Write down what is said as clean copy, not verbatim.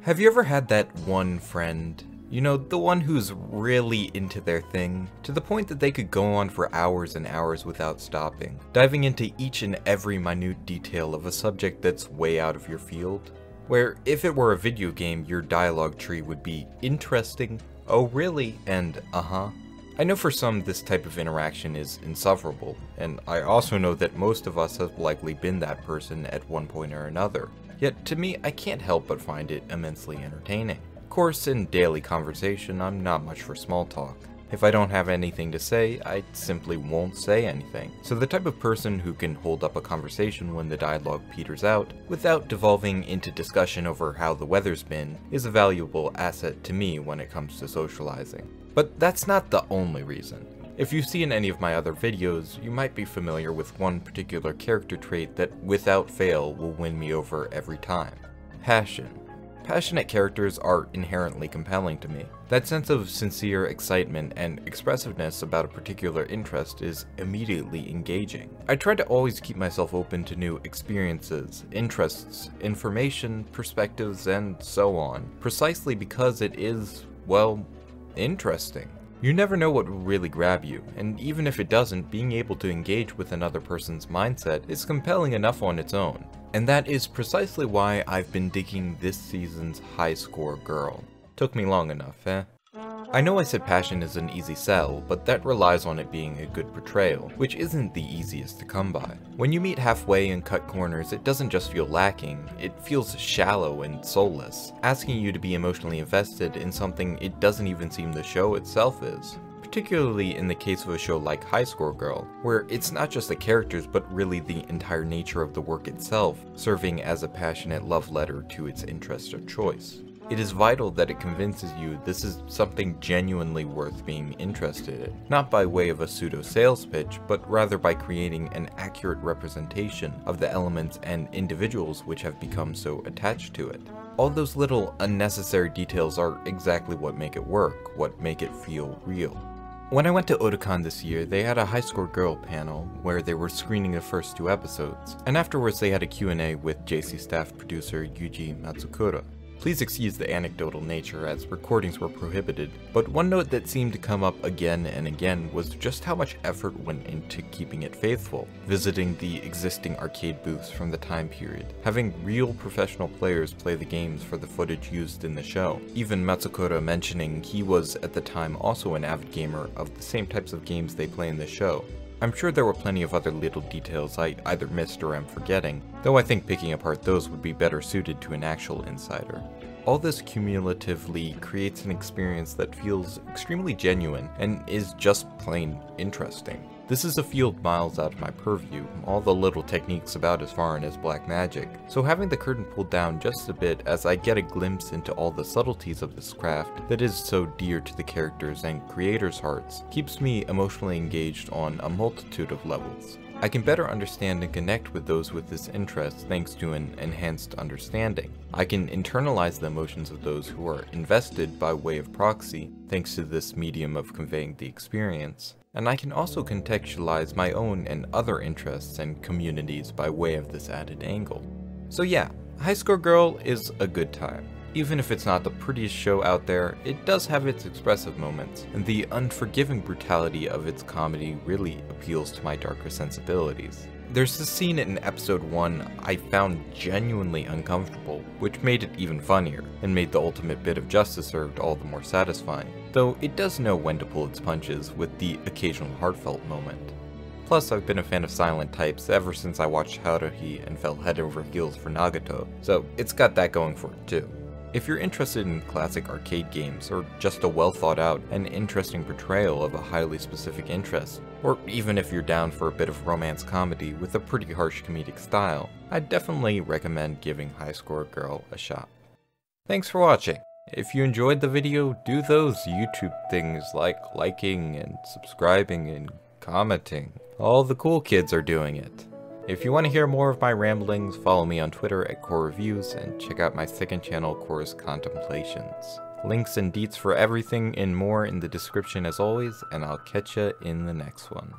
Have you ever had that one friend? You know, the one who's really into their thing, to the point that they could go on for hours and hours without stopping, diving into each and every minute detail of a subject that's way out of your field? Where, if it were a video game, your dialogue tree would be interesting, oh really, and uh-huh. I know for some this type of interaction is insufferable, and I also know that most of us have likely been that person at one point or another. Yet to me, I can't help but find it immensely entertaining. Of course, in daily conversation, I'm not much for small talk. If I don't have anything to say, I simply won't say anything. So the type of person who can hold up a conversation when the dialogue peters out, without devolving into discussion over how the weather's been, is a valuable asset to me when it comes to socializing. But that's not the only reason. If you've seen any of my other videos, you might be familiar with one particular character trait that without fail will win me over every time. Passion. Passionate characters are inherently compelling to me. That sense of sincere excitement and expressiveness about a particular interest is immediately engaging. I try to always keep myself open to new experiences, interests, information, perspectives, and so on, precisely because it is, well, interesting. You never know what will really grab you, and even if it doesn't, being able to engage with another person's mindset is compelling enough on its own. And that is precisely why I've been digging this season's high score girl. Took me long enough, eh? I know I said passion is an easy sell, but that relies on it being a good portrayal, which isn't the easiest to come by. When you meet halfway and cut corners, it doesn't just feel lacking, it feels shallow and soulless, asking you to be emotionally invested in something it doesn't even seem the show itself is. Particularly in the case of a show like High Score Girl, where it's not just the characters but really the entire nature of the work itself, serving as a passionate love letter to its interest of choice. It is vital that it convinces you this is something genuinely worth being interested in, not by way of a pseudo-sales pitch, but rather by creating an accurate representation of the elements and individuals which have become so attached to it. All those little unnecessary details are exactly what make it work, what make it feel real. When I went to Otakon this year, they had a High Score Girl panel where they were screening the first 2 episodes, and afterwards they had a Q&A with JC staff producer Ieji Matsukura. Please excuse the anecdotal nature as recordings were prohibited, but one note that seemed to come up again and again was just how much effort went into keeping it faithful, visiting the existing arcade booths from the time period, having real professional players play the games for the footage used in the show, even Matsukura mentioning he was at the time also an avid gamer of the same types of games they play in the show. I'm sure there were plenty of other little details I either missed or am forgetting, though I think picking apart those would be better suited to an actual insider. All this cumulatively creates an experience that feels extremely genuine and is just plain interesting. This is a field miles out of my purview, all the little techniques about as foreign as black magic, so having the curtain pulled down just a bit as I get a glimpse into all the subtleties of this craft that is so dear to the characters and creators' hearts keeps me emotionally engaged on a multitude of levels. I can better understand and connect with those with this interest thanks to an enhanced understanding. I can internalize the emotions of those who are invested by way of proxy thanks to this medium of conveying the experience. And I can also contextualize my own and other interests and communities by way of this added angle. So yeah, High Score Girl is a good time. Even if it's not the prettiest show out there, it does have its expressive moments, and the unforgiving brutality of its comedy really appeals to my darker sensibilities. There's this scene in episode 1 I found genuinely uncomfortable, which made it even funnier, and made the ultimate bit of justice served all the more satisfying, though it does know when to pull its punches with the occasional heartfelt moment. Plus, I've been a fan of silent types ever since I watched Haruhi and fell head over heels for Nagato, so it's got that going for it too. If you're interested in classic arcade games, or just a well thought out and interesting portrayal of a highly specific interest, or even if you're down for a bit of romance comedy with a pretty harsh comedic style, I'd definitely recommend giving High Score Girl a shot. Thanks for watching. If you enjoyed the video, do those YouTube things like liking and subscribing and commenting. All the cool kids are doing it. If you want to hear more of my ramblings, follow me on Twitter at Core Reviews and check out my second channel, Core's Contemplations. Links and deets for everything and more in the description as always, and I'll catch ya in the next one.